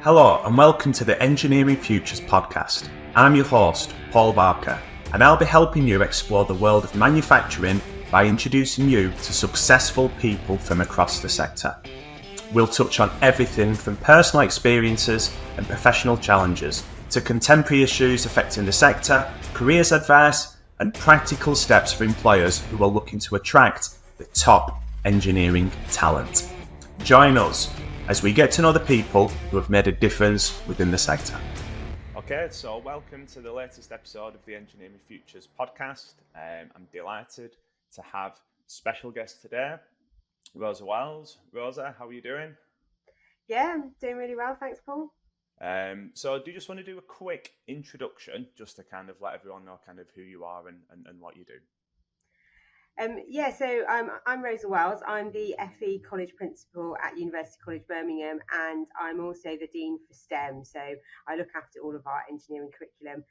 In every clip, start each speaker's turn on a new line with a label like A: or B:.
A: Hello and welcome to the Engineering Futures podcast. I'm your host, Paul Barker, and I'll be helping you explore the world of manufacturing by introducing you to successful people from across the sector. We'll touch on everything from personal experiences and professional challenges to contemporary issues affecting the sector, careers advice, and practical steps for employers who are looking to attract the top engineering talent. Join us as we get to know the people who have made a difference within the sector. Okay, so welcome to the latest episode of the Engineering Futures podcast. I'm delighted to have special guest today, Rosa Wiles. Rosa, how are you doing?
B: Yeah, I'm doing really well, thanks, Paul.
A: So do you just want to do a quick introduction just to kind of let everyone know kind of who you are and what you do?
B: I'm Rosa Wiles. I'm the FE College Principal at University College Birmingham, and I'm also the Dean for STEM. So I look after all of our engineering curriculum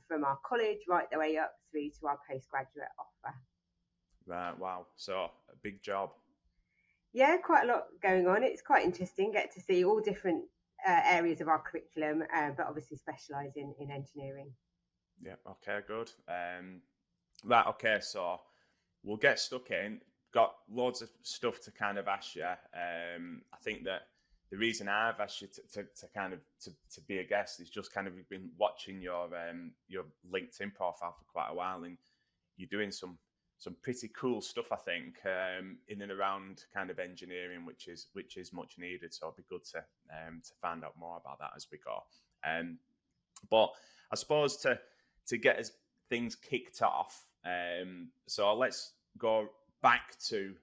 B: from our college right the way up through to our postgraduate offer.
A: Right, wow. So a big job.
B: Yeah, quite a lot going on. It's quite interesting. Get to see all different areas of our curriculum, but obviously specialise in engineering.
A: Yeah, okay, good. Right, okay, so we'll get stuck in. Got loads of stuff to kind of ask you. I think that the reason I've asked you to be a guest is just kind of we've been watching your LinkedIn profile for quite a while, and you're doing some pretty cool stuff, I think, in and around kind of engineering, which is much needed. So it'll be good to find out more about that as we go. But I suppose to get us things kicked off. So let's go back to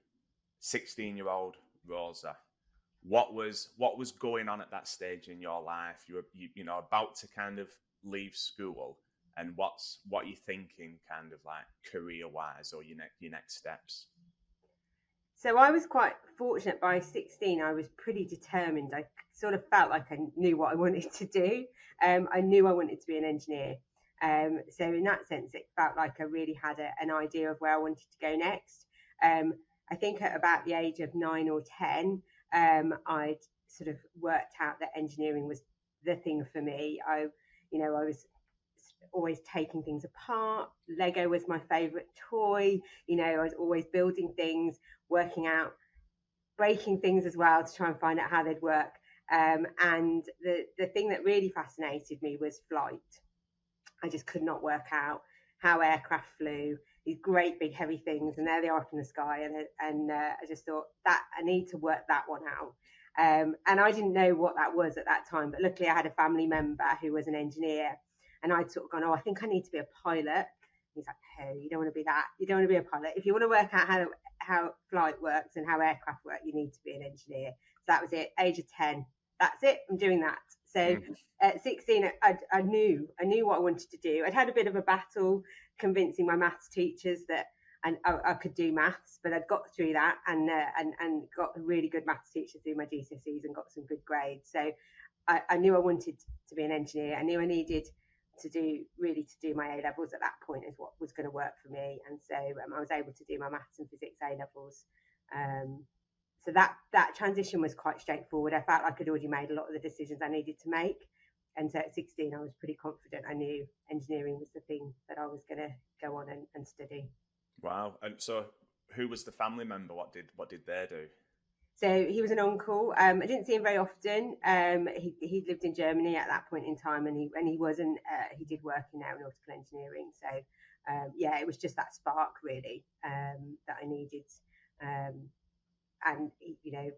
A: 16-year-old Rosa. What was going on at that stage in your life? You know about to kind of leave school, and what are you thinking kind of like career-wise or your next steps?
B: So I was quite fortunate. By 16, I was pretty determined. I sort of felt like I knew what I wanted to do. I knew I wanted to be an engineer. So in that sense, it felt like I really had an idea of where I wanted to go next. I think at about the age of 9 or 10, I'd sort of worked out that engineering was the thing for me. I was always taking things apart. Lego was my favorite toy. I was always building things, working out, breaking things as well to try and find out how they'd work. And the thing that really fascinated me was flight. I just could not work out how aircraft flew, these great big heavy things, and there they are up in the sky. And I just thought that I need to work that one out. And I didn't know what that was at that time, but luckily I had a family member who was an engineer, and I'd sort of gone, I think I need to be a pilot. He's like, hey, you don't want to be that. You don't want to be a pilot. If you want to work out how flight works and how aircraft work, you need to be an engineer. So that was it. Age of 10. That's it. I'm doing that. So at 16, I knew what I wanted to do. I'd had a bit of a battle convincing my maths teachers that I could do maths, but I'd got through that and got a really good maths teacher through my GCSEs and got some good grades. So I knew I wanted to be an engineer. I knew I needed to do my A levels at that point is what was going to work for me. And so I was able to do my maths and physics A levels. So that transition was quite straightforward. I felt like I'd already made a lot of the decisions I needed to make. And so at 16, I was pretty confident. I knew engineering was the thing that I was going to go on and study.
A: Wow. And so who was the family member? What did they do?
B: So he was an uncle. I didn't see him very often. He lived in Germany at that point in time, and he wasn't. He did work in aeronautical engineering. So it was just that spark really that I needed. And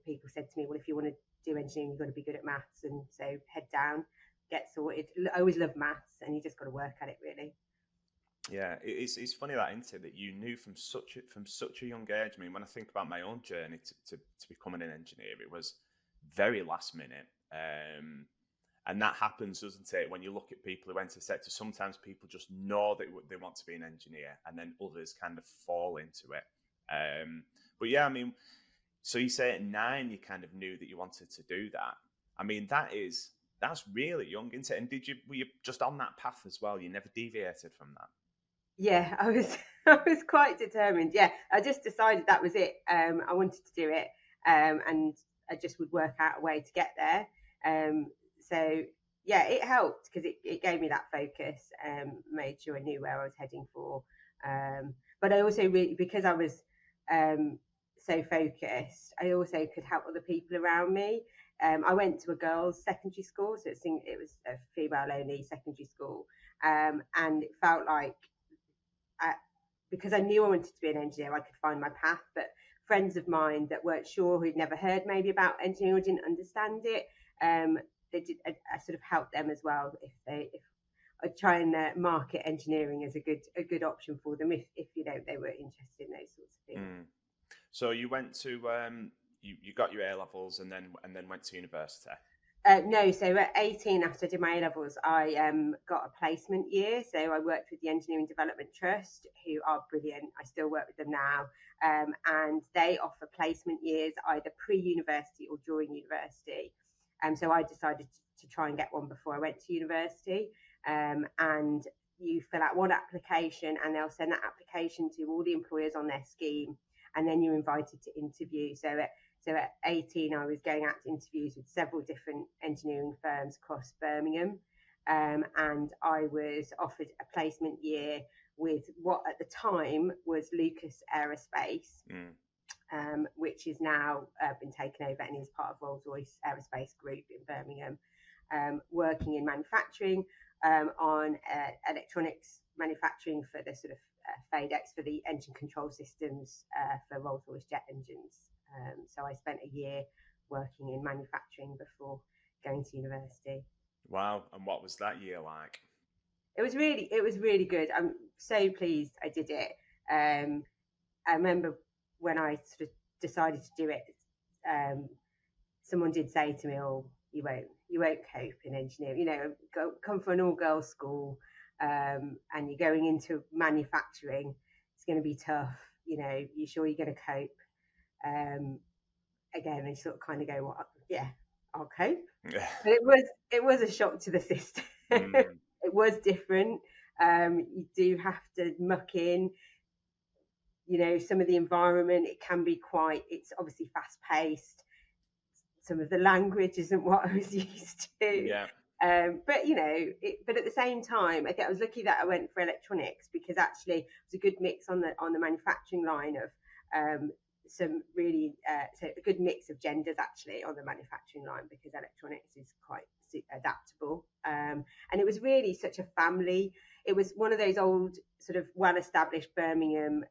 B: people said to me, well, if you want to do engineering, you've got to be good at maths, and so head down, get sorted. I always loved maths, and you just got to work at it really.
A: Yeah, it's funny that, isn't it, that you knew from such a young age. I mean, when I think about my own journey to becoming an engineer, it was very last minute. And that happens, doesn't it, when you look at people who enter the sector. Sometimes people just know that they want to be an engineer, and then others kind of fall into it. But yeah, I mean, so you say at 9 you kind of knew that you wanted to do that. I mean, that's really young, isn't it? And were you just on that path as well? You never deviated from that?
B: Yeah, I was quite determined. Yeah, I just decided that was it. I wanted to do it, and I just would work out a way to get there. so yeah, it helped because it gave me that focus, made sure I knew where I was heading for. But I also really, because I was so focused, I also could help other people around me. I went to a girls' secondary school, so it was a female-only secondary school, and it felt like I, because I knew I wanted to be an engineer, I could find my path. But friends of mine that weren't sure, who'd never heard maybe about engineering or didn't understand it, um, they did. I sort of helped them as well if I try and market engineering as a good option for them if they were interested in those sorts of things.
A: Mm. So you went to you got your A levels and then went to university.
B: No, so at 18, after I did my A levels, I got a placement year. So I worked with the Engineering Development Trust, who are brilliant. I still work with them now, and they offer placement years either pre-university or during university. So I decided to try and get one before I went to university. And you fill out one application, and they'll send that application to all the employers on their scheme, and then you're invited to interview. So at 18, I was going out to interviews with several different engineering firms across Birmingham, and I was offered a placement year with what at the time was Lucas Aerospace, which is now been taken over and is part of Rolls-Royce Aerospace Group in Birmingham, working in manufacturing on electronics manufacturing for the sort of FADEX for the engine control systems for Rolls-Royce jet engines. So I spent a year working in manufacturing before going to university.
A: Wow! And what was that year like?
B: It was really good. I'm so pleased I did it. I remember when I sort of decided to do it, someone did say to me, "Oh, you won't cope in engineering. Come from an all-girls school, and you're going into manufacturing. It's going to be tough. You sure you're going to cope?" Again, and sort of kind of go, "Well, yeah, I'll cope."
A: Yeah.
B: But it was a shock to the system. It was different. You do have to muck in. Some of the environment, it can be it's obviously fast paced. Some of the language isn't what I was used to.
A: Yeah.
B: But at the same time, I think I was lucky that I went for electronics, because actually it was a good mix on the manufacturing line of some really so a good mix of genders actually on the manufacturing line, because electronics is quite adaptable, and it was really such a family. It was one of those old sort of well-established Birmingham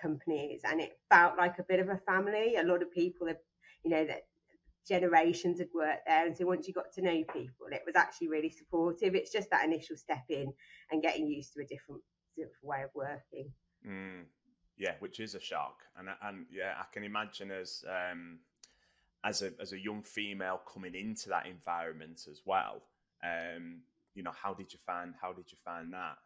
B: companies, and it felt like a bit of a family. A lot of people have, that generations had worked there, and so once you got to know people, it was actually really supportive. It's just that initial step in and getting used to a different way of working.
A: Yeah, which is a shock, and yeah, I can imagine as a young female coming into that environment as well. How did you find that?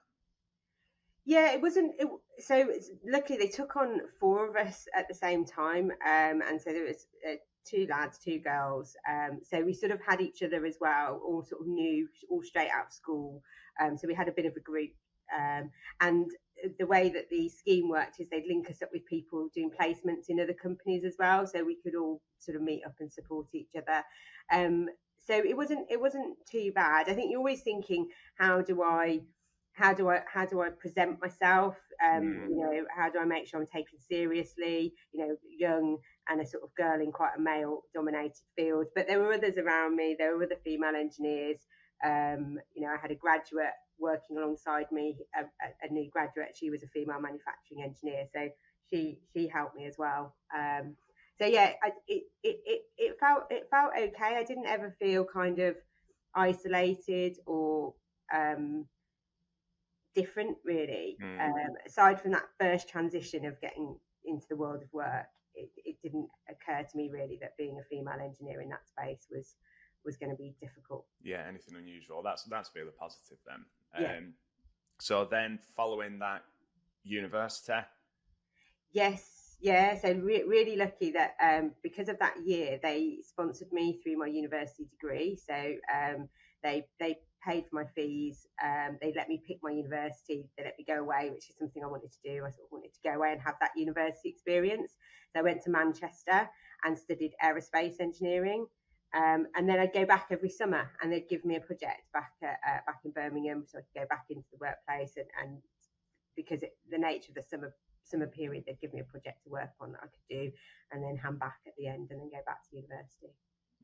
B: Yeah, it wasn't. So luckily they took on 4 of us at the same time, and so there was 2 lads, 2 girls. So we sort of had each other as well, all sort of new, all straight out of school. So we had a bit of a group, and the way that the scheme worked is they'd link us up with people doing placements in other companies as well, so we could all sort of meet up and support each other. So it wasn't too bad. I think you're always thinking, how do I present myself? How do I make sure I'm taken seriously? Young and a sort of girl in quite a male-dominated field. But there were others around me. There were other female engineers. I had a graduate working alongside me, a new graduate. She was a female manufacturing engineer, so she helped me as well. So yeah, it felt okay. I didn't ever feel kind of isolated or different, really. Aside from that first transition of getting into the world of work, it didn't occur to me really that being a female engineer in that space was going to be difficult.
A: Yeah, anything unusual. That's really positive then.
B: Yeah.
A: So then, following that, university.
B: Yes, yeah. So really lucky that because of that year, they sponsored me through my university degree. So they paid for my fees. They let me pick my university. They let me go away, which is something I wanted to do. I sort of wanted to go away and have that university experience. So I went to Manchester and studied aerospace engineering. And then I'd go back every summer, and they'd give me a project back in Birmingham, so I could go back into the workplace, and because the nature of the summer period, they'd give me a project to work on that I could do, and then hand back at the end, and then go back to university.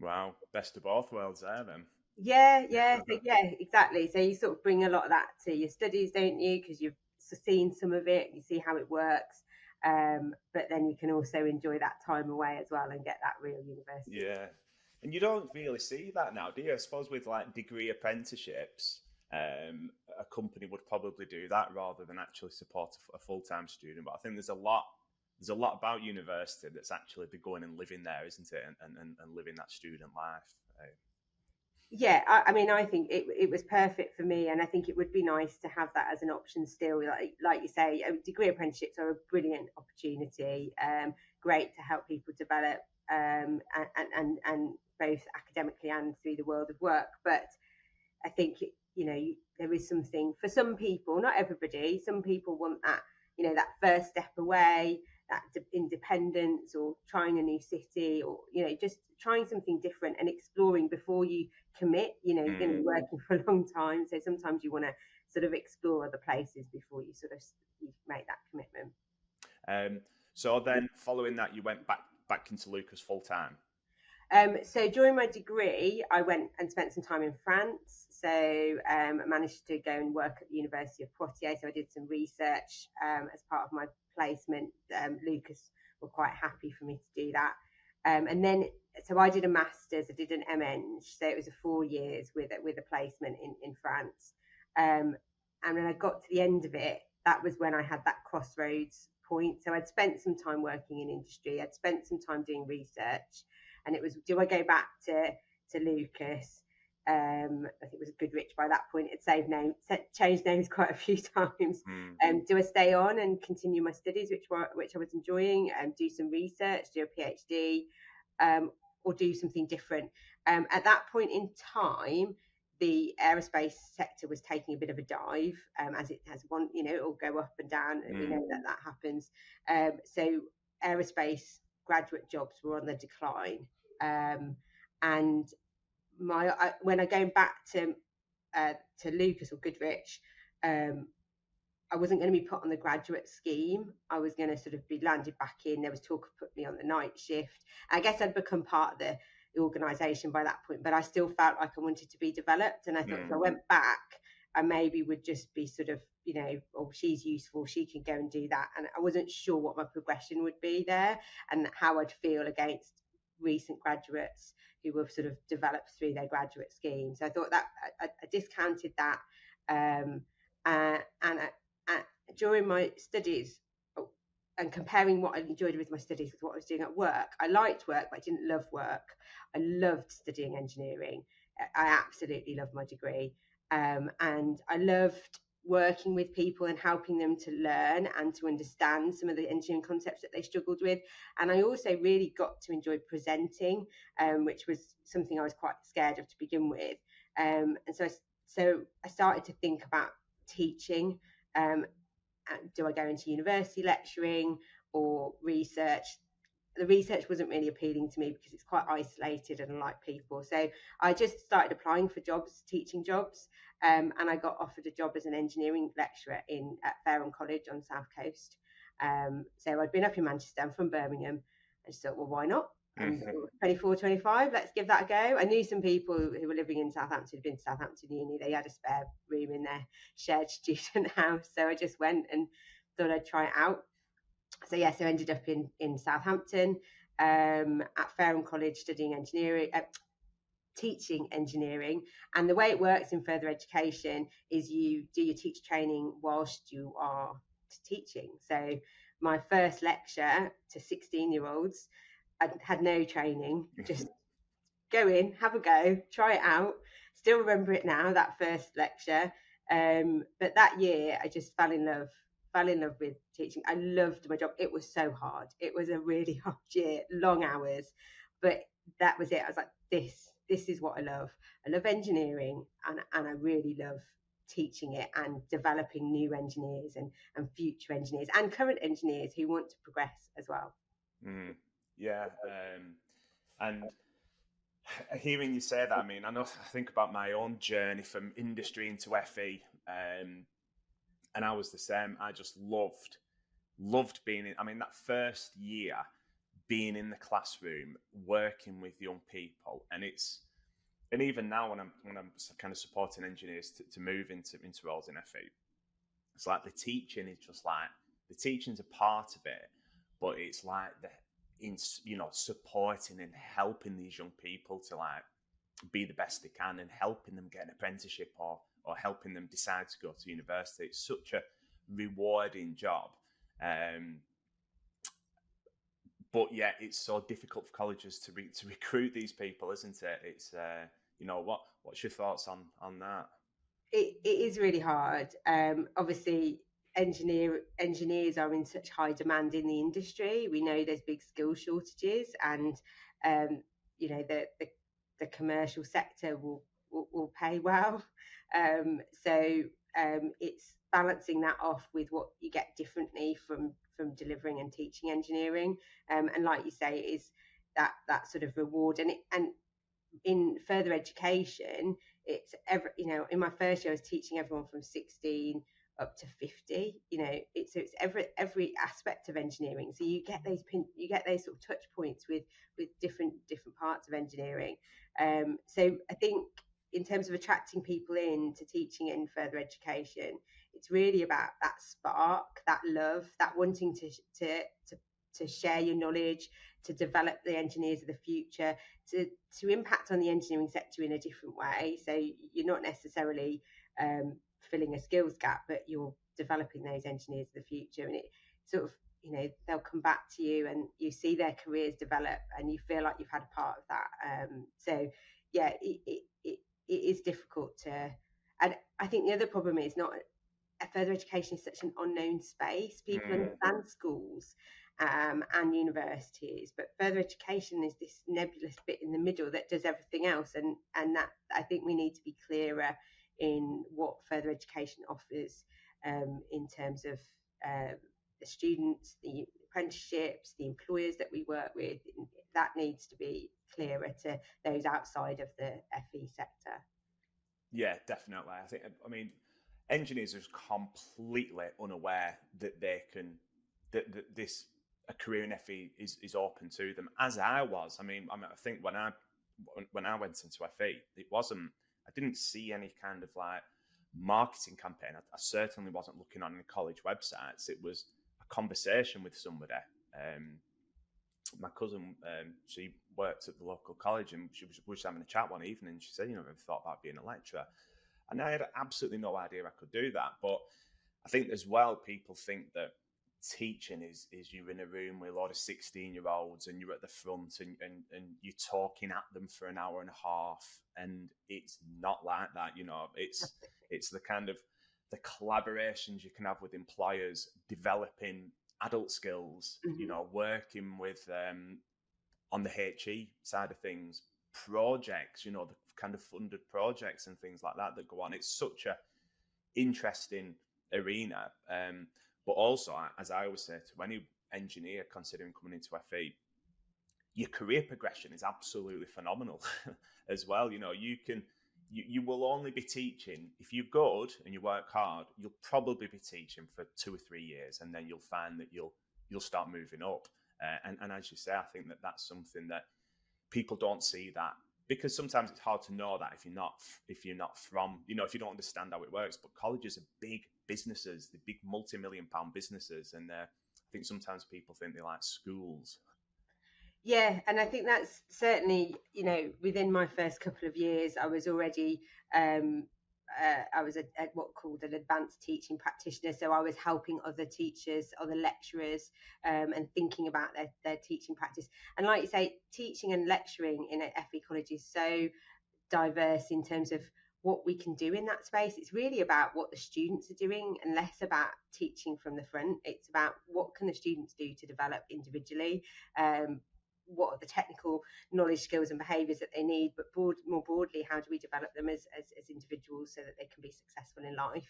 A: Wow, best of both worlds there then.
B: Yeah, so yeah, exactly. So you sort of bring a lot of that to your studies, don't you? Because you've seen some of it, you see how it works, but then you can also enjoy that time away as well and get that real university.
A: Yeah. And you don't really see that now, do you? I suppose with like degree apprenticeships, a company would probably do that rather than actually support a full-time student. But I think there's a lot about university that's actually be going and living there, isn't it? And living that student life.
B: Yeah, I mean, I think it was perfect for me, and I think it would be nice to have that as an option still. Like you say, degree apprenticeships are a brilliant opportunity. Great to help people develop, and both academically and through the world of work. But I think there is something for some people, not everybody. Some people want that that first step away, that independence, or trying a new city, or just trying something different and exploring before you commit. You're going to be working for a long time, so sometimes you want to sort of explore other places before you sort of make that commitment.
A: So then, following that, you went back into Lucas full time.
B: So during my degree, I went and spent some time in France. So I managed to go and work at the University of Poitiers. So I did some research as part of my placement. Lucas were quite happy for me to do that. And then, so I did a master's. I did an MEng. So it was 4 years with a placement in France. And when I got to the end of it, that was when I had that crossroads point. So I'd spent some time working in industry. I'd spent some time doing research. And it was, do I go back to Lucas? I think it was Goodrich by that point. It changed names quite a few times. Do I stay on and continue my studies, which I was enjoying, and do some research, do a PhD, or do something different? At that point in time, the aerospace sector was taking a bit of a dive, as it has one, it'll go up and down, and we know that happens. So aerospace graduate jobs were on the decline. And when I go back to Lucas or Goodrich, I wasn't going to be put on the graduate scheme. I was going to sort of be landed back in. There was talk of putting me on the night shift. I guess I'd become part of the organisation by that point, but I still felt like I wanted to be developed. And I thought if I went back, I maybe would just be sort of, oh, she's useful, she can go and do that. And I wasn't sure what my progression would be there and how I'd feel against recent graduates who were sort of developed through their graduate scheme. So I thought that I discounted that. And during my studies, and comparing what I enjoyed with my studies with what I was doing at work, I liked work, but I didn't love work. I loved studying engineering. I absolutely loved my degree. And I loved working with people and helping them to learn and to understand some of the engineering concepts that they struggled with. And I also really got to enjoy presenting, which was something I was quite scared of to begin with. And so I started to think about teaching. Do I go into university lecturing or research? The research wasn't really appealing to me because it's quite isolated and unlike people. So I just started applying for jobs, teaching jobs, and I got offered a job as an engineering lecturer at Fareham College on South Coast. So I'd been up in Manchester. I'm from Birmingham. I just thought, well, why not? 24, 25, let's give that a go. I knew some people who were living in Southampton, had been to Southampton Uni. They had a spare room in their shared student house. So I just went and thought I'd try it out. So I ended up in Southampton at Fareham College studying engineering, teaching engineering. And the way it works in further education is you do your teacher training whilst you are teaching. So my first lecture to 16-year-olds, I had no training, just go in, have a go, try it out. Still remember it now, that first lecture. But that year I just fell in love with teaching. I loved my job. It was so hard. It was a really hard year, long hours, but that was it. I was like, this is what I love. I love engineering, and I really love teaching it and developing new engineers and future engineers and current engineers who want to progress as well.
A: Yeah. And hearing you say that, I mean, I think about my own journey from industry into FE, and I was the same. I just loved being in. I mean, that first year, being in the classroom, working with young people, and even now when I'm kind of supporting engineers to move into roles in FE, it's like the teaching is just like the teaching's a part of it, but it's like supporting and helping these young people to like be the best they can and helping them get an apprenticeship or helping them decide to go to university. It's such a rewarding job. But yeah, it's so difficult for colleges to recruit these people, isn't it? It's what's your thoughts on that?
B: It is really hard. Obviously, engineers are in such high demand in the industry. We know there's big skill shortages, and the commercial sector will pay well. It's balancing that off with what you get differently from delivering and teaching engineering. And like you say, it is that sort of reward. And in further education, it's in my first year I was teaching everyone from 16 up to 50. It's every aspect of engineering, so you get those sort of touch points with different parts of engineering. So I think in terms of attracting people into teaching and further education, it's really about that spark, that love, that wanting to share your knowledge, to develop the engineers of the future, to impact on the engineering sector in a different way. So you're not necessarily filling a skills gap, but you're developing those engineers of the future. And it sort of, they'll come back to you and you see their careers develop and you feel like you've had a part of that. So yeah, it is difficult to, and I think the other problem is not, further education is such an unknown space. People understand schools and universities, but further education is this nebulous bit in the middle that does everything else, and that I think we need to be clearer in what further education offers in terms of the students, the apprenticeships, the employers that we work with. That needs to be clearer to those outside of the FE sector.
A: Yeah, definitely. I mean, engineers are completely unaware that they can that a career in FE is open to them, as I was. I mean, I think when I went into FE, it wasn't. I didn't see any kind of like marketing campaign. I certainly wasn't looking on any college websites. It was a conversation with somebody. My cousin, she worked at the local college, and we was having a chat one evening. And she said, "Have you thought about being a lecturer?" And I had absolutely no idea I could do that. But I think as well, people think that teaching is you're in a room with a lot of 16-year-olds and you're at the front and you're talking at them for an hour and a half. And it's not like that, it's the kind of the collaborations you can have with employers, developing adult skills, working with on the HE side of things, projects, the kind of funded projects and things like that go on. It's such a interesting arena. But also, as I always say to any engineer considering coming into FE, your career progression is absolutely phenomenal as well. You will only be teaching if you're good and you work hard. You'll probably be teaching for 2 or 3 years, and then you'll find that you'll start moving up. And as you say, I think that's something that people don't see, that because sometimes it's hard to know that if you're not from, if you don't understand how it works. But colleges are big businesses, the big multi-million-pound businesses, and I think sometimes people think they're like schools.
B: Yeah, and I think that's certainly, within my first couple of years, I was already, I was what called an advanced teaching practitioner. So I was helping other teachers, other lecturers, and thinking about their teaching practice. And like you say, teaching and lecturing in a FE college is so diverse in terms of what we can do in that space. It's really about what the students are doing and less about teaching from the front. It's about what can the students do to develop individually. What are the technical knowledge, skills and behaviours that they need, but more broadly, how do we develop them as individuals so that they can be successful in life?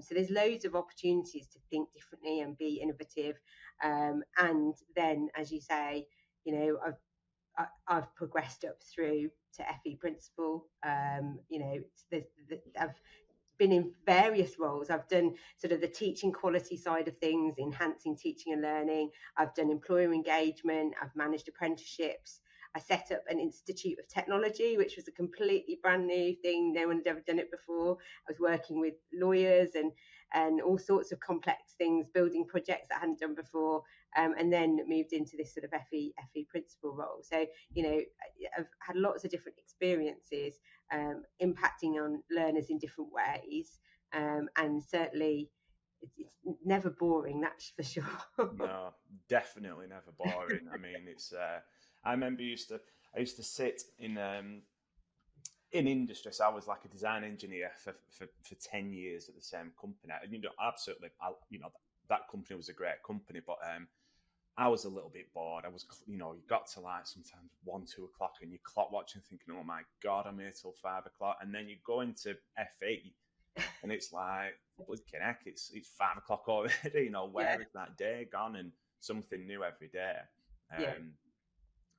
B: So there's loads of opportunities to think differently and be innovative. And then, as you say, I've progressed up through to FE principal. I've been in various roles. I've done sort of the teaching quality side of things, enhancing teaching and learning. I've done employer engagement. I've managed apprenticeships. I set up an Institute of Technology, which was a completely brand new thing. No one had ever done it before. I was working with lawyers and all sorts of complex things, building projects that I hadn't done before, and then moved into this sort of FE principal role. So, I've had lots of different experiences, impacting on learners in different ways, and certainly it's never boring, that's for sure.
A: No, definitely never boring. I mean, it's. I remember I used to sit in industry. So I was like a design engineer for 10 years at the same company, and absolutely, that company was a great company, but I was a little bit bored. I was, you got to like sometimes 1, 2 o'clock, and you clock watching, thinking, "Oh my god, I'm here till 5 o'clock," and then you go into FE, and it's like, bloody heck, it's 5 o'clock already. Where is that day gone? And something new every day.
B: Yeah.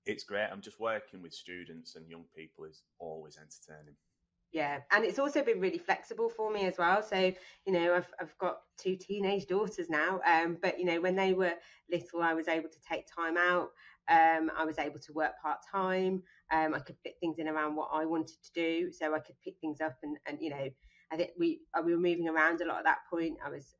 A: It's great. I'm just working with students and young people is always entertaining.
B: Yeah, and it's also been really flexible for me as well. So, I've got 2 teenage daughters now, but when they were little, I was able to take time out. I was able to work part time. I could fit things in around what I wanted to do, so I could pick things up and I think we were moving around a lot at that point. I was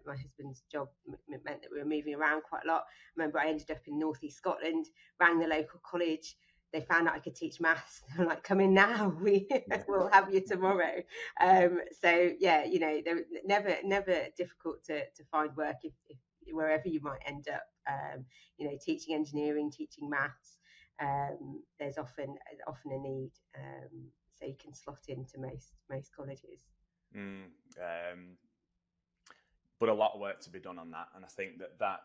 B: my husband's job meant that we were moving around quite a lot. I remember I ended up in northeast Scotland, rang the local college. They found out I could teach maths. They're like, "Come in now. We'll have you tomorrow." So yeah, they're never difficult to find work if wherever you might end up. Teaching engineering, teaching maths. There's often a need. So you can slot into most colleges.
A: But a lot of work to be done on that, and I think that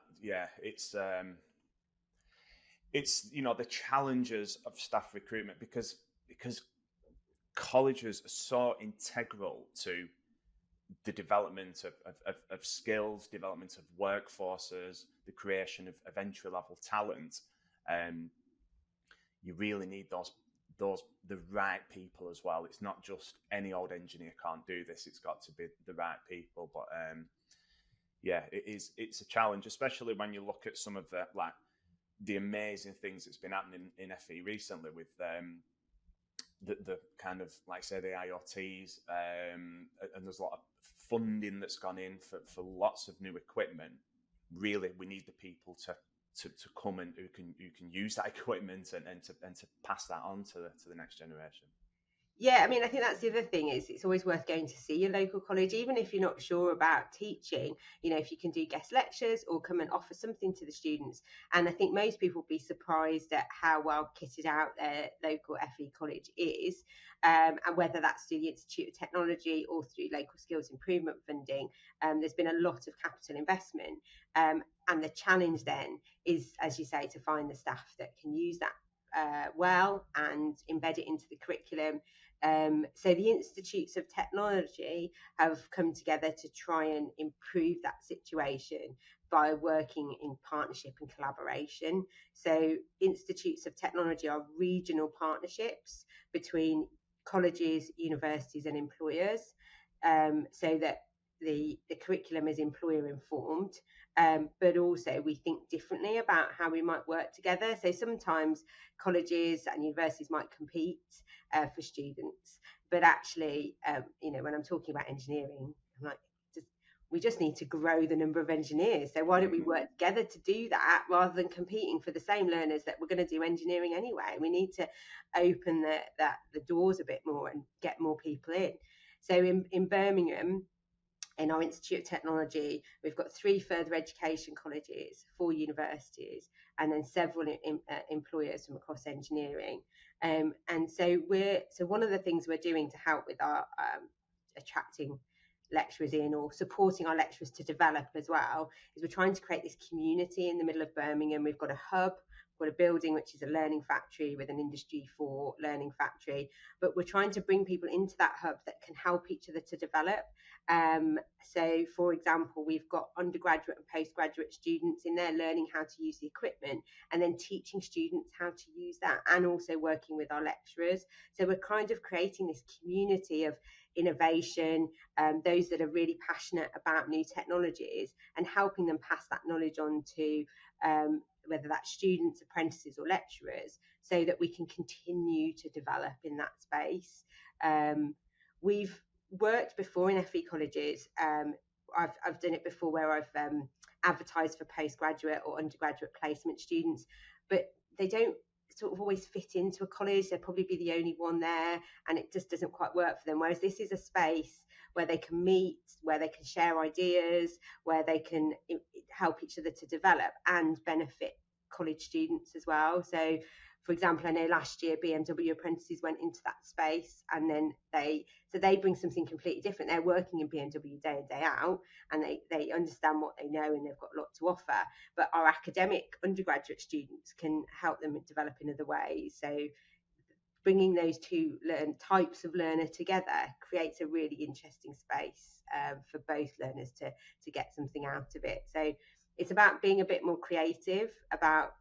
A: it's the challenges of staff recruitment because colleges are so integral to the development of skills, development of workforces, the creation of entry level talent. You really need the right people as well. It's not just any old engineer can't do this. It's got to be the right people. But it's a challenge, especially when you look at some of the amazing things that's been happening in FE recently with the kind of, like say, the IoTs, and there's a lot of funding that's gone in for lots of new equipment. Really, we need the people to come and who can use that equipment and to pass that on to the next generation.
B: Yeah, I mean, I think that's the other thing is it's always worth going to see your local college, even if you're not sure about teaching, if you can do guest lectures or come and offer something to the students. And I think most people will be surprised at how well kitted out their local FE college is, and whether that's through the Institute of Technology or through local skills improvement funding. There's been a lot of capital investment. And the challenge then is, as you say, to find the staff that can use that well and embed it into the curriculum. So the Institutes of Technology have come together to try and improve that situation by working in partnership and collaboration. So Institutes of Technology are regional partnerships between colleges, universities and employers, so that the curriculum is employer informed, but also we think differently about how we might work together. So sometimes colleges and universities might compete for students, but actually, when I'm talking about engineering, I'm like, we just need to grow the number of engineers. So why don't we work together to do that rather than competing for the same learners that we're going to do engineering anyway? We need to open the doors a bit more and get more people in. So in Birmingham, in our Institute of Technology, we've got 3 further education colleges, 4 universities, and then several employers from across engineering. And so one of the things we're doing to help with our attracting lecturers in or supporting our lecturers to develop as well is we're trying to create this community in the middle of Birmingham. We've got a hub got a building which is a learning factory with an Industry 4 learning factory, but we're trying to bring people into that hub that can help each other to develop. So, for example, we've got undergraduate and postgraduate students in there learning how to use the equipment and then teaching students how to use that, and also working with our lecturers. So we're kind of creating this community of innovation, those that are really passionate about new technologies, and helping them pass that knowledge on to whether that's students, apprentices or lecturers, so that we can continue to develop in that space. We've worked before in FE colleges. I've done it before where I've advertised for postgraduate or undergraduate placement students, but they don't sort of always fit into a college. They'll probably be the only one there, and it just doesn't quite work for them. Whereas this is a space where they can meet, where they can share ideas, where they can help each other to develop and benefit college students as well. So, for example, I know last year BMW apprentices went into that space, and then they bring something completely different. They're working in BMW day in, day out, and they understand what they know, and they've got a lot to offer. But our academic undergraduate students can help them develop in other ways. So bringing those two types of learner together creates a really interesting space for both learners to get something out of it. So it's about being a bit more creative about,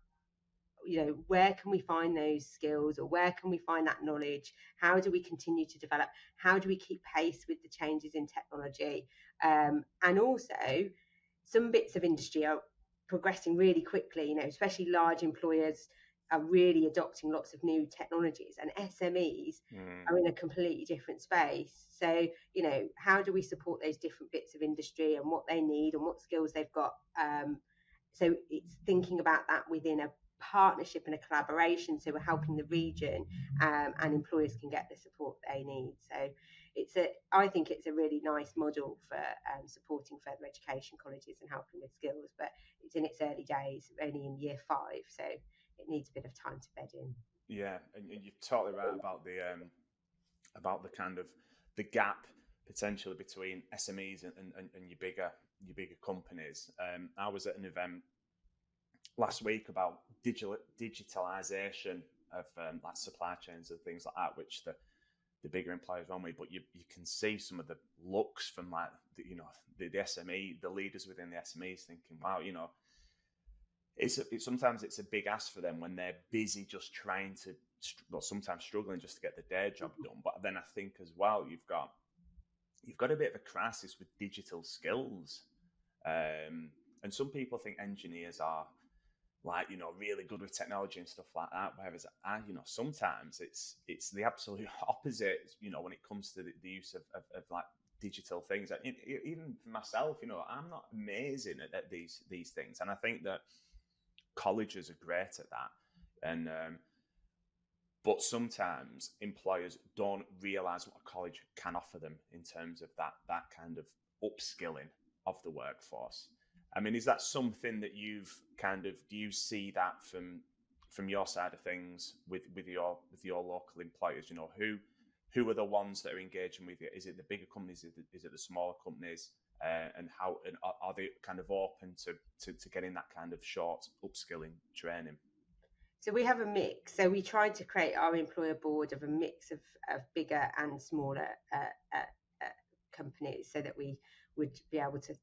B: where can we find those skills, or where can we find that knowledge? How do we continue to develop? How do we keep pace with the changes in technology? And also, some bits of industry are progressing really quickly, especially large employers are really adopting lots of new technologies, and SMEs are in a completely different space. So, how do we support those different bits of industry and what they need and what skills they've got? So it's thinking about that within a partnership and a collaboration, so we're helping the region, and employers can get the support they need. So I think it's a really nice model for supporting further education colleges and helping with skills, but it's in its early days, only in year 5, so it needs a bit of time to bed in.
A: Yeah, and you're totally right about the kind of the gap potentially between SMEs and your bigger companies. I was at an event last week about digitalization of like supply chains and things like that, which the bigger employers run with. But you can see some of the looks from like the SME, the leaders within the SMEs thinking, wow, sometimes it's a big ask for them when they're busy just trying to, sometimes struggling just to get the day job done. But then I think as well, you've got a bit of a crisis with digital skills. And some people think engineers are like, really good with technology and stuff like that. Whereas sometimes it's the absolute opposite, when it comes to the use of like digital things. Even for myself, I'm not amazing at these things. And I think that colleges are great at that. And, but sometimes employers don't realize what a college can offer them in terms of that kind of upskilling of the workforce. I mean, is that something that you've do you see that from your side of things with your local employers? Who are the ones that are engaging with you? Is it the bigger companies? Is it the smaller companies? And are they kind of open to getting that kind of short upskilling training?
B: So we have a mix. So we tried to create our employer board of a mix of bigger and smaller companies, so that we would be able to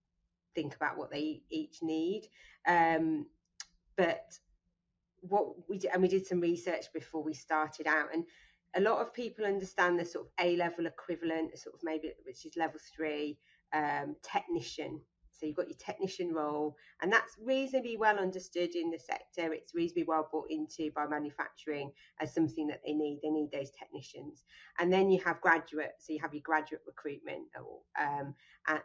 B: think about what they each need. But what we did, and we did some research before we started out, and a lot of people understand the sort of A-level equivalent, sort of maybe, which is level 3 technician. So you've got your technician role, and that's reasonably well understood in the sector. It's reasonably well brought into by manufacturing as something that they need. They need those technicians. And then you have graduate, so you have your graduate recruitment.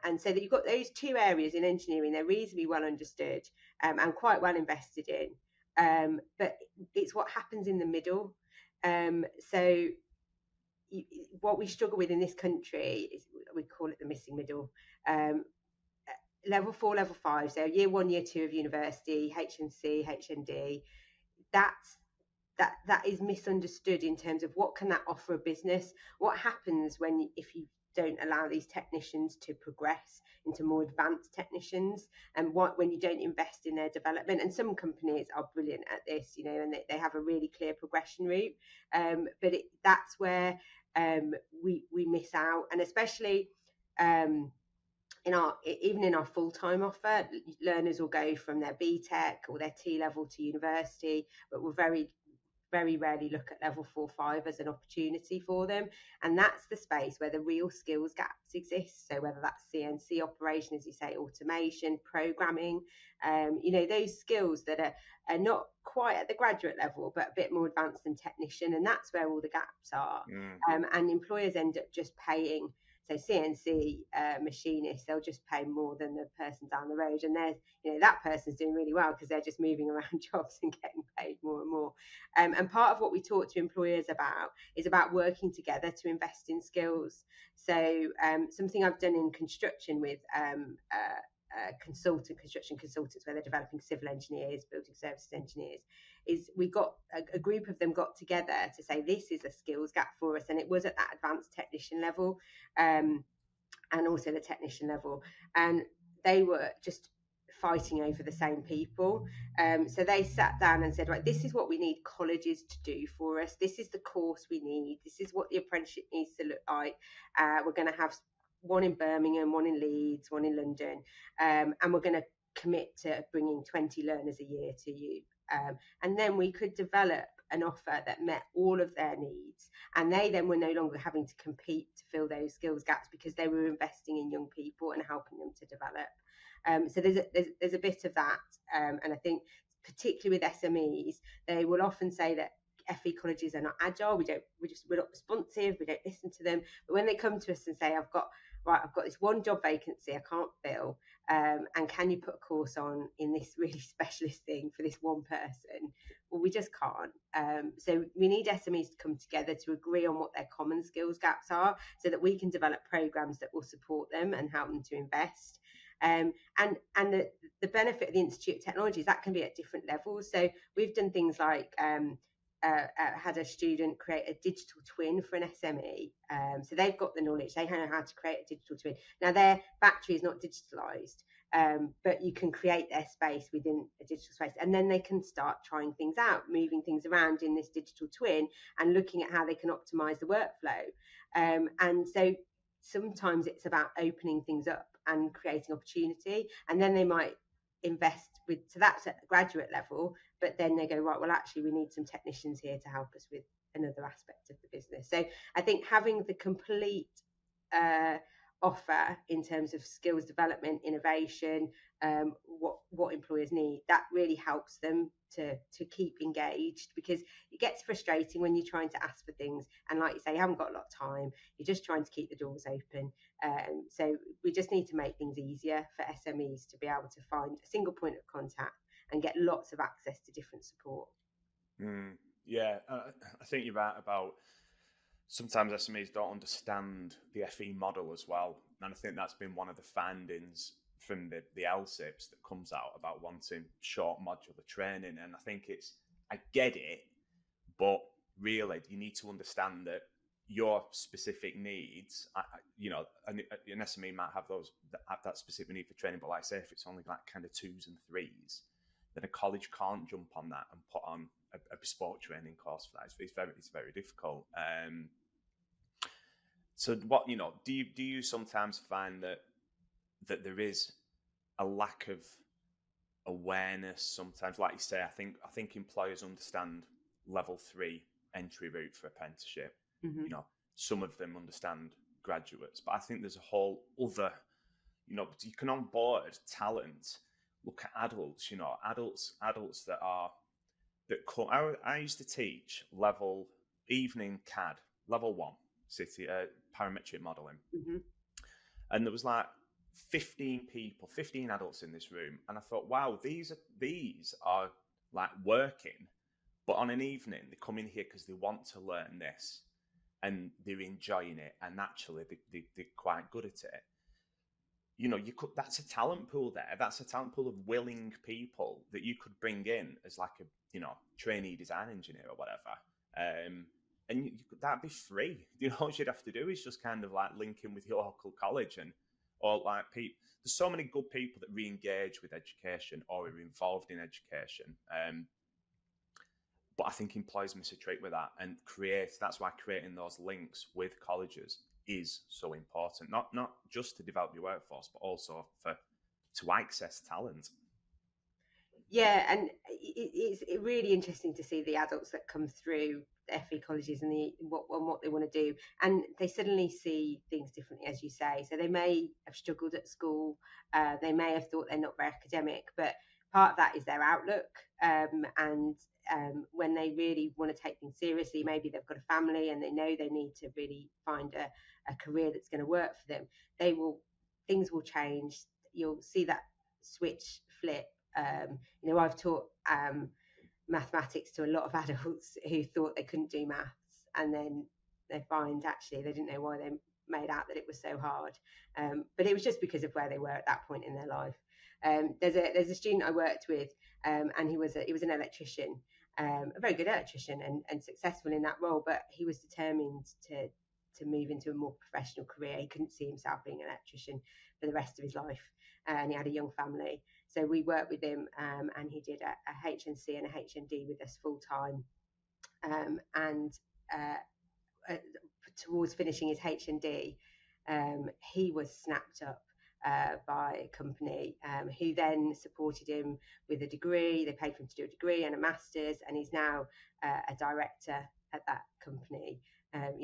B: And so that you've got those two areas in engineering. They're reasonably well understood and quite well invested in. But it's what happens in the middle. So what we struggle with in this country is, we call it the missing middle. Level 4, level 5, so year 1, year 2 of university, HNC, HND, that is misunderstood in terms of what can that offer a business. What happens if you don't allow these technicians to progress into more advanced technicians, and when you don't invest in their development. And some companies are brilliant at this, and they have a really clear progression route, but that's where we miss out. And especially even in our full-time offer, learners will go from their BTEC or their T level to university, but we're very rarely look at level 4-5 as an opportunity for them. And that's the space where the real skills gaps exist. So whether that's CNC operation, as you say, automation, programming, those skills that are not quite at the graduate level, but a bit more advanced than technician. And that's where all the gaps are. And employers end up just paying, so CNC machinists, they'll just pay more than the person down the road, and there's that person's doing really well because they're just moving around jobs and getting paid more and more. And part of what we talk to employers about is about working together to invest in skills. So something I've done in construction with construction consultants, where they're developing civil engineers, building services engineers, is we got a group of them got together to say this is a skills gap for us, and it was at that advanced technician level, and also the technician level, and they were just fighting over the same people. So they sat down and said, right, this is what we need colleges to do for us. This is the course we need. This is what the apprenticeship needs to look like. We're going to have one in Birmingham, one in Leeds, one in London, and we're going to commit to bringing 20 learners a year to you. And then we could develop an offer that met all of their needs, and they then were no longer having to compete to fill those skills gaps because they were investing in young people and helping them to develop. So there's a bit of that, and I think particularly with SMEs, they will often say that FE colleges are not agile. We're not responsive. We don't listen to them. But when they come to us and say, I've got this one job vacancy I can't fill, and can you put a course on in this really specialist thing for this one person? Well, we just can't. So we need SMEs to come together to agree on what their common skills gaps are, so that we can develop programs that will support them and help them to invest. And the benefit of the Institute of Technology is that can be at different levels. So we've done things like had a student create a digital twin for an SME. So they've got the knowledge, they know how to create a digital twin. Now their factory is not digitalized, but you can create their space within a digital space, and then they can start trying things out, moving things around in this digital twin and looking at how they can optimize the workflow. And so sometimes it's about opening things up and creating opportunity, and then they might invest so that's at the graduate level, but then they go, right, well actually we need some technicians here to help us with another aspect of the business. So I think having the complete offer in terms of skills development, innovation, what employers need, that really helps them to keep engaged, because it gets frustrating when you're trying to ask for things and, like you say, you haven't got a lot of time, you're just trying to keep the doors open. So we just need to make things easier for SMEs to be able to find a single point of contact and get lots of access to different support.
A: Yeah, I think you're right about sometimes SMEs don't understand the FE model as well. And I think that's been one of the findings from the LSIPs that comes out about wanting short modular training. And I think I get it, but really you need to understand that your specific needs, an SME might have that specific need for training, but like I say, if it's only like kind of 2s and 3s, then a college can't jump on that and put on a bespoke training course for that. It's very difficult. So what, do you sometimes find that there is a lack of awareness sometimes? Like you say, I think employers understand level 3 entry route for apprenticeship.
B: Mm-hmm.
A: Some of them understand graduates, but I think there's a whole other, you can onboard talent. Look at adults, adults that come. I used to teach level evening CAD, level 1 city parametric modeling,
B: mm-hmm.
A: and there was like 15 adults in this room, and I thought, wow, these are like working, but on an evening they come in here because they want to learn this and they're enjoying it, and naturally they're quite good at it. That's a talent pool there. That's a talent pool of willing people that you could bring in as like a trainee design engineer or whatever. And that'd be free. You know, what you'd have to do is just kind of like link in with your local college or like people. There's so many good people that re-engage with education or are involved in education. But I think employers miss a trick with that and that's why creating those links with colleges is so important. Not just to develop your workforce, but also to access talent.
B: Yeah, and it's really interesting to see the adults that come through the FE colleges and what they want to do, and they suddenly see things differently, as you say. So they may have struggled at school, they may have thought they're not very academic, but part of that is their outlook. And when they really want to take things seriously, maybe they've got a family and they know they need to really find a career that's going to work for them. Things will change. You'll see that switch flip. I've taught mathematics to a lot of adults who thought they couldn't do maths, and then they find actually they didn't know why they made out that it was so hard, but it was just because of where they were at that point in their life. There's a student I worked with, and he was an electrician, a very good electrician and successful in that role, but he was determined to move into a more professional career. He couldn't see himself being an electrician for the rest of his life, and he had a young family. So we worked with him, and he did a HNC and a HND with us full time. And towards finishing his HND, he was snapped up by a company who then supported him with a degree. They paid for him to do a degree and a master's, and he's now a director at that company. And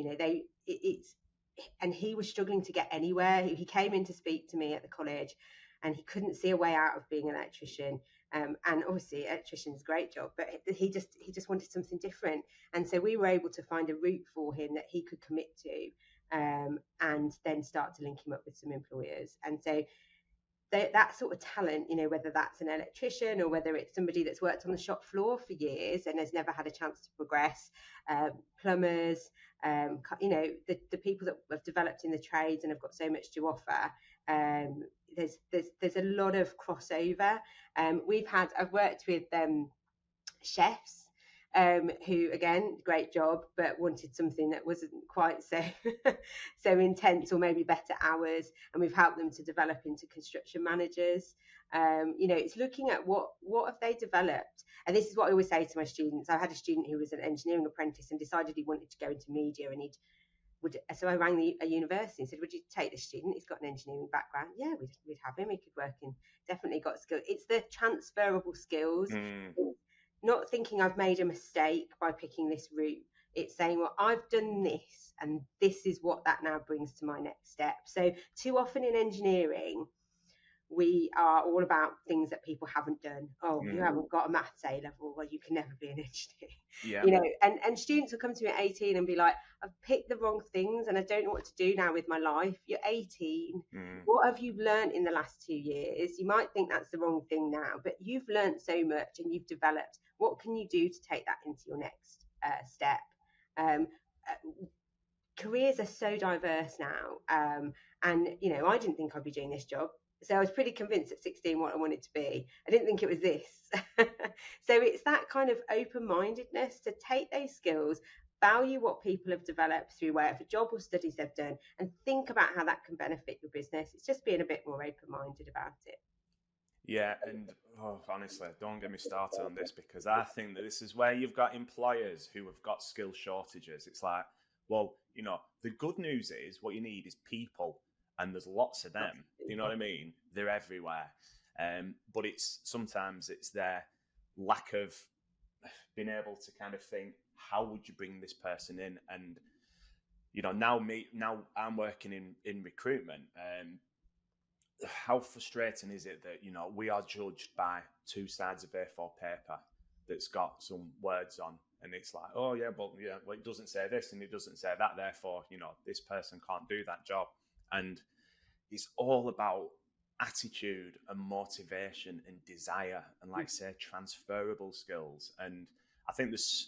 B: he was struggling to get anywhere. He came in to speak to me at the college, and he couldn't see a way out of being an electrician. And obviously, electrician's a great job, but he just wanted something different. And so we were able to find a route for him that he could commit to, and then start to link him up with some employers. And so that sort of talent, whether that's an electrician or whether it's somebody that's worked on the shop floor for years and has never had a chance to progress, plumbers, the people that have developed in the trades and have got so much to offer. There's a lot of crossover. I've worked with chefs who, again, great job, but wanted something that wasn't quite so so intense, or maybe better hours, and we've helped them to develop into construction managers. It's looking at what have they developed. And this is what I always say to my students. I had a student who was an engineering apprentice and decided he wanted to go into media, and so I rang a university and said, would you take this student? He's got an engineering background. Yeah, we'd have him. He could work in, definitely got skills. It's the transferable skills. Not thinking I've made a mistake by picking this route. It's saying, well, I've done this, and this is what that now brings to my next step. So too often in engineering, we are all about things that people haven't done. Oh, you haven't got a maths A level, well, you can never be an engineer. Yeah. And students will come to me at 18 and be like, I've picked the wrong things and I don't know what to do now with my life. You're 18. What have you learned in the last 2 years? You might think that's the wrong thing now, but you've learned so much and you've developed. What can you do to take that into your next step? Careers are so diverse now. And, I didn't think I'd be doing this job. So I was pretty convinced at 16 what I wanted to be. I didn't think it was this. So it's that kind of open-mindedness to take those skills, value what people have developed through whatever job or studies they've done, and think about how that can benefit your business. It's just being a bit more open-minded about it.
A: Yeah, and honestly, don't get me started on this, because I think that this is where you've got employers who have got skill shortages. It's like, well, the good news is what you need is people. And there's lots of them. You know what I mean? They're everywhere. But sometimes it's their lack of being able to kind of think, how would you bring this person in? And now I'm working in recruitment. How frustrating is it that we are judged by 2 sides of A4 paper that's got some words on, and it's like, oh yeah, well it doesn't say this and it doesn't say that, therefore this person can't do that job. And it's all about attitude and motivation and desire and, like say, transferable skills. And I think there's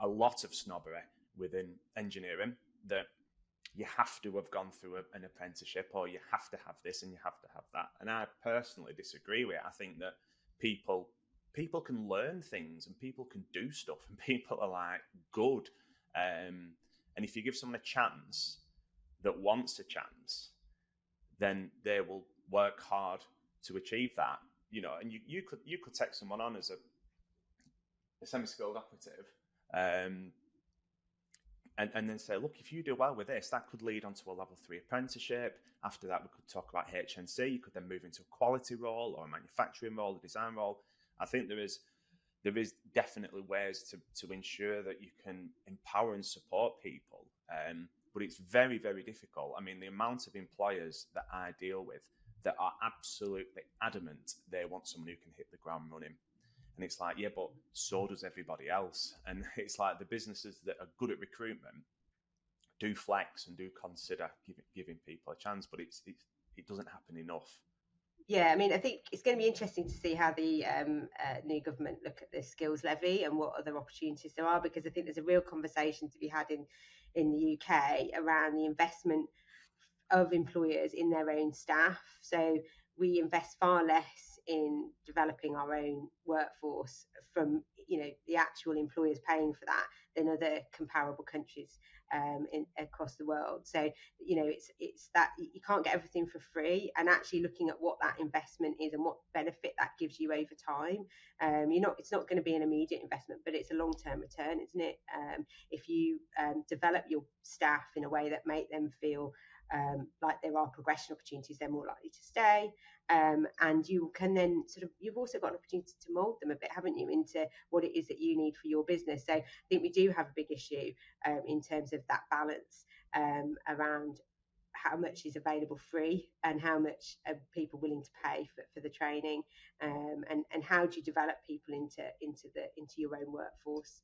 A: a lot of snobbery within engineering, that you have to have gone through an apprenticeship, or you have to have this and you have to have that. And I personally disagree with it. I think that people can learn things and people can do stuff, and people are like good And if you give someone a chance that wants a chance, then they will work hard to achieve that. And you could take someone on as a semi-skilled operative, and then say, look, if you do well with this, that could lead onto a level 3 apprenticeship. After that, we could talk about HNC. You could then move into a quality role or a manufacturing role, a design role. I think there is definitely ways to ensure that you can empower and support people. But it's very, very difficult. I mean, the amount of employers that I deal with that are absolutely adamant they want someone who can hit the ground running. And it's like, yeah, but so does everybody else. And it's like the businesses that are good at recruitment do flex and do consider giving people a chance, but it doesn't happen enough.
B: Yeah, I mean, I think it's going to be interesting to see how the new government look at the skills levy and what other opportunities there are, because I think there's a real conversation to be had in the UK around the investment of employers in their own staff. So we invest far less in developing our own workforce from the actual employers paying for that than other comparable countries across the world. So it's that you can't get everything for free, and actually looking at what that investment is and what benefit that gives you over time. It's not going to be an immediate investment, but it's a long-term return, isn't it? If you develop your staff in a way that make them feel like there are progression opportunities, they're more likely to stay. And you can then you've also got an opportunity to mold them a bit, haven't you, into what it is that you need for your business. So I think we do have a big issue in terms of that balance around how much is available free and how much are people willing to pay for the training, and how do you develop people into your own workforce.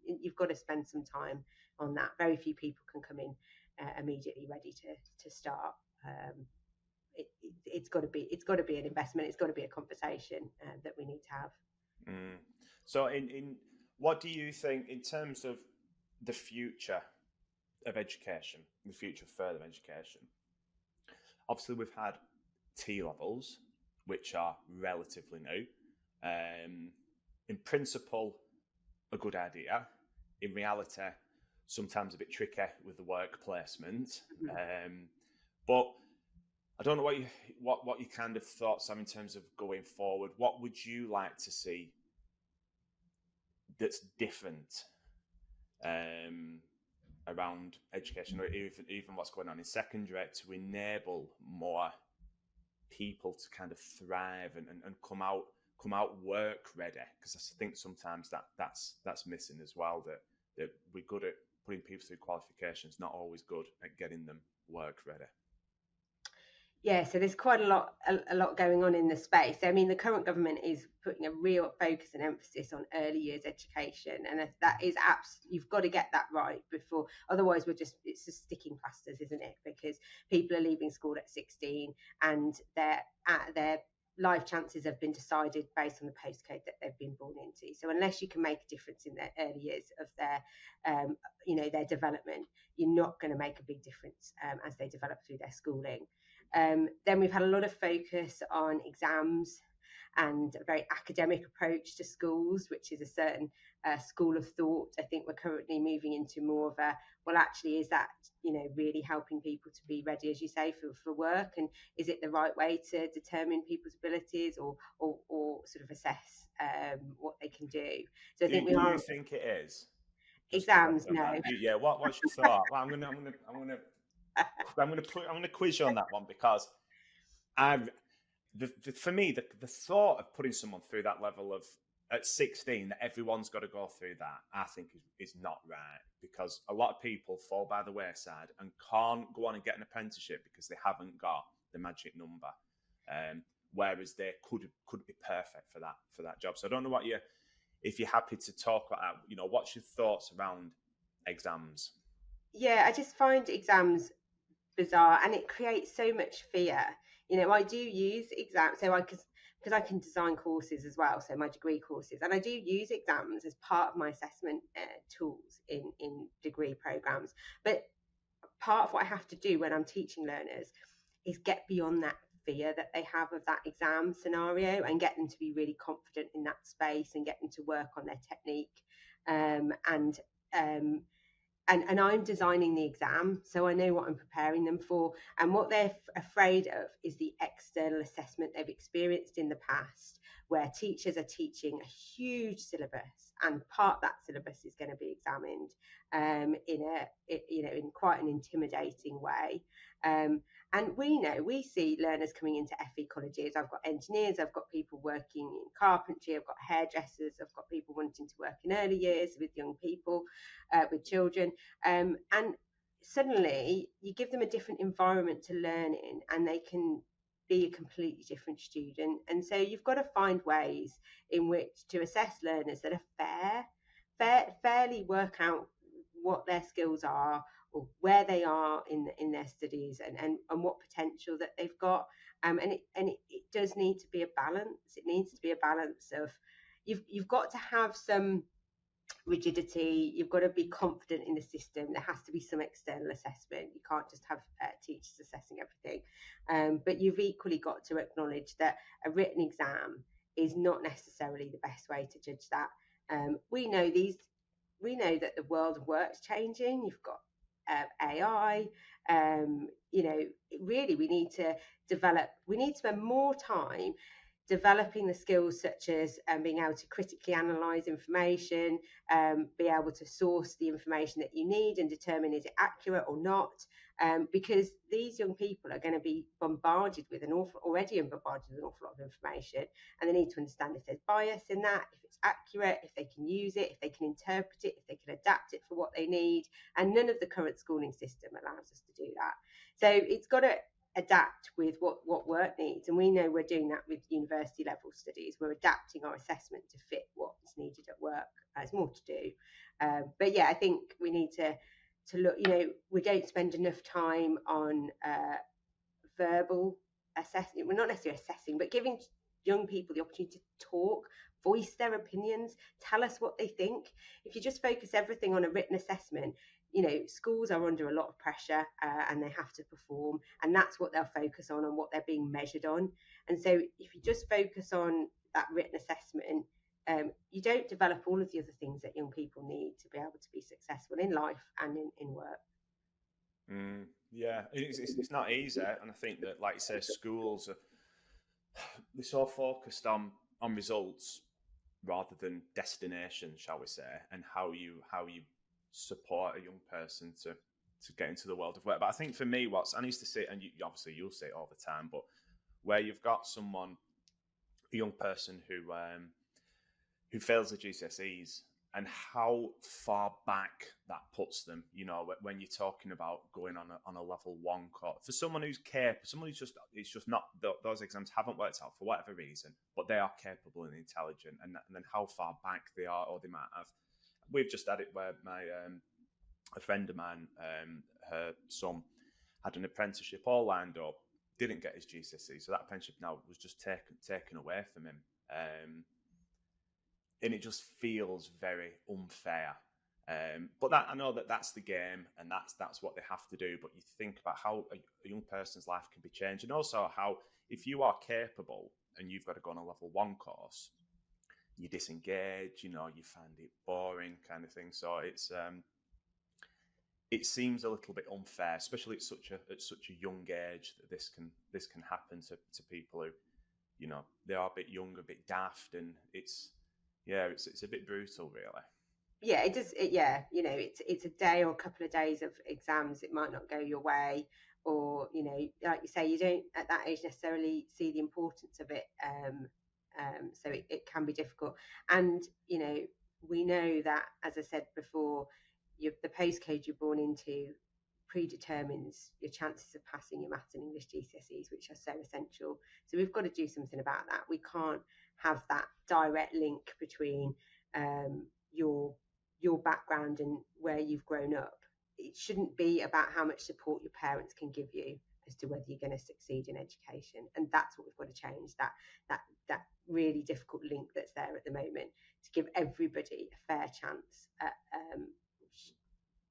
B: You've got to spend some time on that. Very few people can come in immediately ready to start. It's got to be an investment. It's got to be a conversation that we need to have.
A: So in what do you think in terms of the future of education, the future of further education? Obviously, we've had T levels, which are relatively new. In principle, a good idea. In reality, sometimes a bit tricky with the work placement. But I don't know what your kind of thoughts are in terms of going forward. What would you like to see that's different around education, or even what's going on in secondary, to enable more people to kind of thrive and come out work ready? Because I think sometimes that's missing as well, that we're good at putting people through qualifications, not always good at getting them work ready.
B: Yeah, so there's quite a lot going on in the space. I mean, the current government is putting a real focus and emphasis on early years education, and that is you've got to get that right before, otherwise it's just sticking plasters, isn't it? Because people are leaving school at 16 and their life chances have been decided based on the postcode that they've been born into. So unless you can make a difference in their early years of their development, you're not going to make a big difference as they develop through their schooling. Then we've had a lot of focus on exams and a very academic approach to schools, which is a certain school of thought. I think we're currently moving into more of actually, is that really helping people to be ready, as you say, for work, and is it the right way to determine people's abilities or sort of assess what they can do? So I think
A: do you think it is?
B: Exams, no.
A: Yeah. What's your thought? Well, I'm gonna quiz you on that one, because for me, the thought of putting someone through that level of at 16, that everyone's got to go through that, I think is not right, because a lot of people fall by the wayside and can't go on and get an apprenticeship because they haven't got the magic number, whereas they could be perfect for that job. So I don't know if you're happy to talk about that. What's your thoughts around exams?
B: Yeah, I just find exams bizarre, and it creates so much fear. I do use exams, because I can design courses as well, so my degree courses, and I do use exams as part of my assessment tools in degree programs. But part of what I have to do when I'm teaching learners is get beyond that fear that they have of that exam scenario, and get them to be really confident in that space, and get them to work on their technique, and and I'm designing the exam, so I know what I'm preparing them for. And what they're afraid of is the external assessment they've experienced in the past, where teachers are teaching a huge syllabus, and part of that syllabus is going to be examined in quite an intimidating way. And we see learners coming into FE colleges. I've got engineers, I've got people working in carpentry, I've got hairdressers, I've got people wanting to work in early years with young people, with children. And suddenly you give them a different environment to learn in, and they can be a completely different student. And so you've got to find ways in which to assess learners that are fairly work out what their skills are, or where they are in their studies, and what potential that they've got. And it does need to be a balance. It needs to be a balance of, you've got to have some rigidity, you've got to be confident in the system, there has to be some external assessment, you can't just have teachers assessing everything, but you've equally got to acknowledge that a written exam is not necessarily the best way to judge that. We know that the world of work's changing. You've got AI. Really, we need to spend more time developing the skills such as being able to critically analyse information, be able to source the information that you need and determine is it accurate or not, because these young people are going to be bombarded with already an awful lot of information, and they need to understand if there's bias in that, if it's accurate, if they can use it, if they can interpret it, if they can adapt it for what they need. And none of the current schooling system allows us to do that. So it's got to adapt with what work needs, and we know we're doing that with university level studies. We're adapting our assessment to fit what's needed at work. There's more to do, but yeah, I think we need to look. We don't spend enough time on verbal assessment. We're not necessarily assessing, but giving young people the opportunity to talk, voice their opinions, tell us what they think. If you just focus everything on a written assessment, schools are under a lot of pressure, and they have to perform, and that's what they'll focus on and what they're being measured on. And so if you just focus on that written assessment, you don't develop all of the other things that young people need to be able to be successful in life and in work.
A: Yeah, it's not easy, and I think that, like you say, schools they're so focused on results rather than destination, shall we say, and how you support a young person to get into the world of work. But I think for me, I used to say, and obviously you'll say it all the time, but where you've got a young person who fails the GCSEs, and how far back that puts them, when you're talking about going on a level 1 course. For someone who's capable, someone who's it's just not, those exams haven't worked out for whatever reason, but they are capable and intelligent, and then how far back they are, or they might have. We've just had it where a friend of mine, her son had an apprenticeship all lined up, didn't get his GCSE, so that apprenticeship now was just taken away from him. And it just feels very unfair. But I know that's the game, and that's what they have to do. But you think about how a young person's life can be changed, and also how, if you are capable and you've got to go on a level 1 course, you disengage, you find it boring, kind of thing. So it seems a little bit unfair, especially at such a young age, that this can happen to people who, they are a bit young, a bit daft, and it's a bit brutal, really.
B: Yeah, it does. It's a day or a couple of days of exams. It might not go your way, or like you say, you don't at that age necessarily see the importance of it. So it can be difficult. And we know that, as I said before, the postcode you're born into predetermines your chances of passing your maths and English GCSEs, which are so essential. So we've got to do something about that. We can't have that direct link between your background and where you've grown up. It shouldn't be about how much support your parents can give you as to whether you're going to succeed in education. And that's what we've got to change, that really difficult link that's there at the moment, to give everybody a fair chance at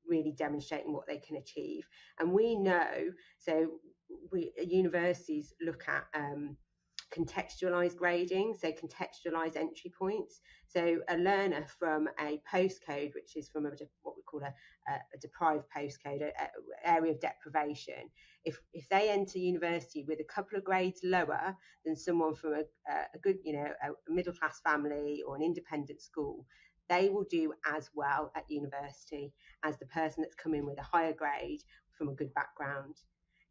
B: really demonstrating what they can achieve. And we know, so universities look at contextualised grading, so contextualised entry points. So a learner from a postcode, which is from what we call a deprived postcode, an area of deprivation, if they enter university with a couple of grades lower than someone from a good, a middle class family or an independent school, they will do as well at university as the person that's come in with a higher grade from a good background.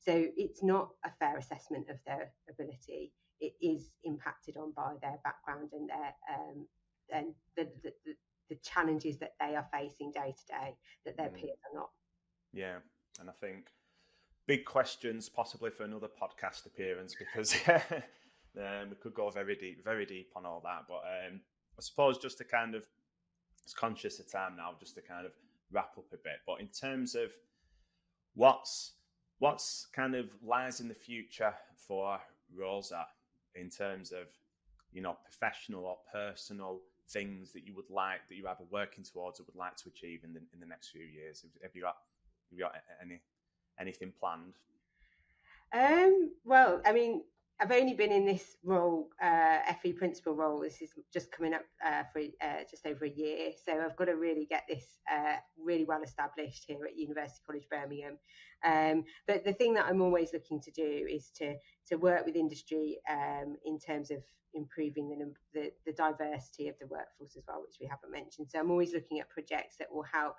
B: So it's not a fair assessment of their ability. It is impacted on by their background and their and the challenges that they are facing day to day that their peers are not.
A: Yeah, and I think big questions possibly for another podcast appearance, because we could go very deep on all that. But I suppose just to kind of, it's conscious of time now, just to kind of wrap up a bit. But in terms of what's kind of lies in the future for Rosa, in terms of, professional or personal things that you would like, that you're either working towards or would like to achieve in the next few years? Have you got anything planned?
B: Well, I mean, I've only been in this role, FE principal role. This is just coming up for just over a year, so I've got to really get this really well established here at University College Birmingham. But the thing that I'm always looking to do is to work with industry in terms of improving the diversity of the workforce as well, which we haven't mentioned. So I'm always looking at projects that will help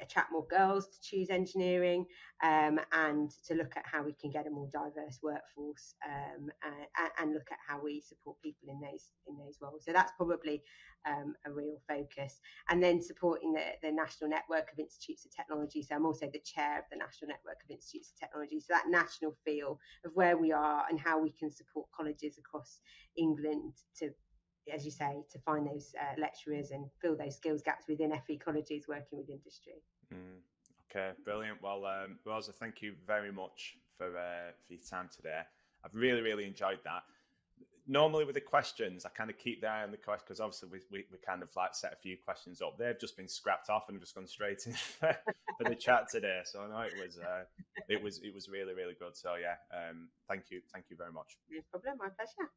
B: attract more girls to choose engineering, and to look at how we can get a more diverse workforce, and look at how we support people in those roles. So that's probably a real focus. And then supporting the National Network of Institutes of Technology. So I'm also the chair of the National Network of Institutes of Technology. So that national feel of where we are and how we can support colleges across England to, as you say, to find those lecturers and fill those skills gaps within FE colleges working with industry.
A: Okay, brilliant. Well, Rosa, thank you very much for your time today. I've really enjoyed that. Normally with the questions, I kind of keep the eye on the question, because obviously we kind of like set a few questions up. They've just been scrapped off and just gone straight in for the chat today. So I know it was really good. So yeah, thank you very much.
B: No problem, my pleasure.